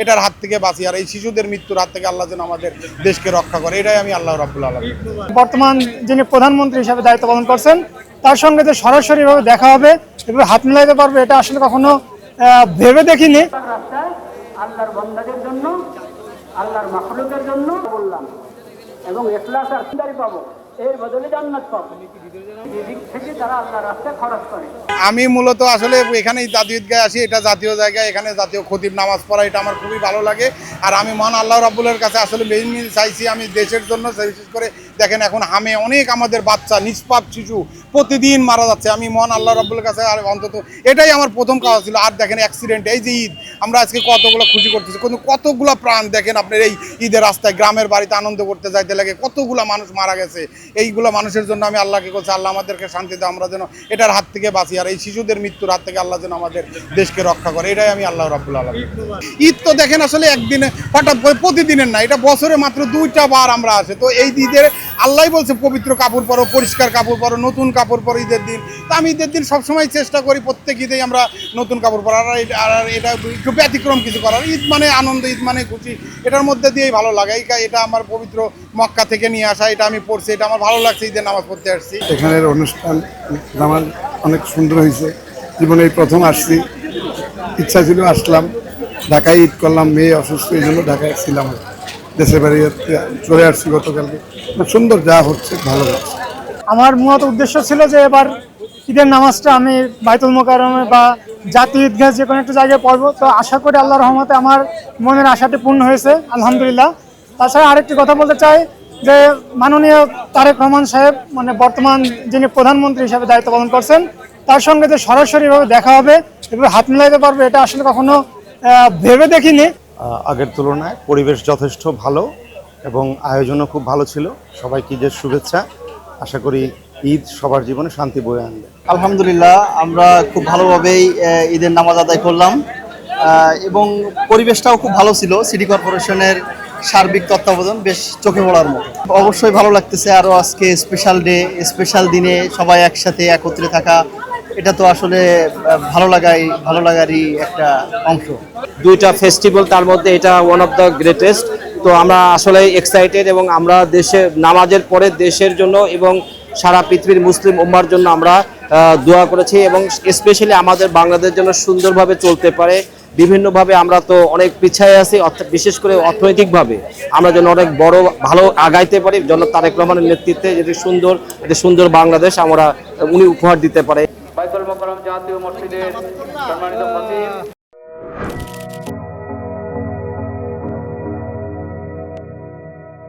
এটার হাত থেকে বাঁচি, আর এই শিশুদের মৃত্যুর হাত থেকে আল্লাহ যেন আমাদের দেশকে রক্ষা করে, এটাই আমি আল্লাহ রাব্বুল আলামিন। বর্তমান যিনি প্রধানমন্ত্রী হিসেবে দায়িত্ব পালন করছেন তার সঙ্গে যে সরাসরিভাবে দেখা হবে এভাবে হাত মিলাইতে পারবে, এটা আসলে কখনো ভেবে দেখিনি। আল্লাহর বান্দাদের জন্য, আল্লাহর মাখলুকের জন্য বললাম, এবং ইখলাস আর ইমানদারি পাবো, এর বদলে জান্নাত পাবো। এদিক থেকে তারা আল্লাহর রাস্তায় খরচ করে। আমি মূলত আসলে এখানেই জাতীয় ঈদগাহে আসি, এটা জাতীয় জায়গায়, এখানে জাতীয় খতিব নামাজ পড়া, এটা আমার খুবই ভালো লাগে। আর আমি মহান আল্লাহ রাব্বুলের কাছে আসলে মেইন চাইছি আমি দেশের জন্য, বিশেষ করে দেখেন এখন হামে অনেক আমাদের বাচ্চা নিষ্পাপ শিশু প্রতিদিন মারা যাচ্ছে। আমি মহান আল্লাহ রাব্বুলের কাছে আর অন্তত এটাই আমার প্রথম কাজ ছিল। আর দেখেন অ্যাক্সিডেন্ট, এই যে ঈদ আমরা আজকে কতগুলো খুশি করতেছি, কিন্তু কতগুলো প্রাণ দেখেন আপনার এই ঈদের রাস্তায় গ্রামের বাড়িতে আনন্দ করতে যাইতে লাগে, কতগুলো মানুষ মারা গেছে। এইগুলো মানুষের জন্য আমি আল্লাহকে বলছি, আল্লাহ আমাদেরকে শান্তি দাও, আমরা যেন এটার হাত থেকে বাঁচি, আর এই শিশুদের মৃত্যুর হাত থেকে আল্লাহ যেন আমাদের দেশকে রক্ষা করে, এটাই আমি আল্লাহ রাব্বুল আলামিন। ঈদ তো দেখেন আসলে একদিনে হঠাৎ করে প্রতিদিনের না, এটা বছরে মাত্র 2টা বার আমরা আসে। তো এই ঈদের আল্লাহ বলছে পবিত্র কাপড় পরো, পরিষ্কার কাপড় পরো, নতুন কাপড় পরো ঈদের দিন। তো আমি ঈদের দিন সবসময় চেষ্টা করি প্রত্যেক ঈদেই আমরা নতুন কাপড় পরার, আর এটা একটু ব্যতিক্রম কিছু করার। ঈদ মানে আনন্দ, ঈদ মানে খুশি, এটার মধ্যে দিয়েই ভালো লাগে। এটা আমার পবিত্র মক্কা থেকে নিয়ে আসা, এটা আমি পড়ছি, এটা আমার ভালো লাগছে, ঈদের নামাজ পড়তে আসছি। এখানের অনুষ্ঠান নামাজ অনেক সুন্দর হয়েছে, জীবনে এই প্রথম আসছি, ইচ্ছা ছিল আসলাম, ঢাকায় ঈদ করলাম, মেয়ে অসুস্থ এই জন্য ঢাকায় ছিলাম, দেশের বাড়ি চলে আসছি গতকালকে। খুব সুন্দর যা হচ্ছে, ভালো হচ্ছে। আমার মূলত উদ্দেশ্য ছিল যে এবার ঈদের নামাজটা আমি বাইতুল মোকাররমে বা জাতীয় ঈদগাহ যে কোনো একটা জায়গায় পড়বো। তো আশা করি আল্লাহর রহমতে আমার মনের আশাটি পূর্ণ হয়েছে, আলহামদুলিল্লাহ। তাছাড়া আরেকটি কথা বলতে চাই যে মাননীয় তারেক রহমান সাহেব, মানে বর্তমান যিনি প্রধানমন্ত্রী হিসেবে দায়িত্ব পালন করছেন, তার সঙ্গে যে সরাসরিভাবে দেখা হবে এভাবে হাত মিলাইতে পারবে, এটা আসলে কখনো ভেবে দেখিনি। আগের তুলনায় পরিবেশ যথেষ্ট ভালো এবং আয়োজনও খুব ভালো ছিল। সবাইকে ঈদের শুভেচ্ছা। আশা করি ঈদ সবার জীবনে শান্তি বয়ে আনবে। আলহামদুলিল্লাহ, আমরা খুব ভালোভাবেই ঈদের নামাজ আদায় করলাম এবং পরিবেশটাও খুব ভালো ছিল। সিটি কর্পোরেশনের সার্বিক তত্ত্বাবধান বেশ চোখে পড়ার মতো। অবশ্যই ভালো লাগতেছে, আরও আজকে স্পেশাল ডে, স্পেশাল দিনে সবাই একসাথে একত্রে থাকা, এটা তো আসলে ভালো লাগারই একটা অংশ। দুইটা ফেস্টিভ্যাল, তার মধ্যে এটা ওয়ান অফ দ্য গ্রেটেস্ট। তো আমরা আসলে এক্সাইটেড, এবং আমরা দেশের নামাজের পরে দেশের জন্য এবং সারা পৃথিবীর মুসলিম উম্মার জন্য আমরা দোয়া করেছি, এবং স্পেশালি আমাদের বাংলাদেশ যেন সুন্দরভাবে চলতে পারে। বিভিন্নভাবে আমরা তো অনেক পিছিয়ে আছি, বিশেষ করে অর্থনৈতিকভাবে আমরা যেন অনেক বড় ভালো আগাইতে পারি। জনাব তারেক রহমানের নেতৃত্বে যেটি সুন্দর বাংলাদেশ উনি উপহার দিতে পারে। বাইতুল মোকাররম জাতীয় মসজিদের সম্মানিত খতিব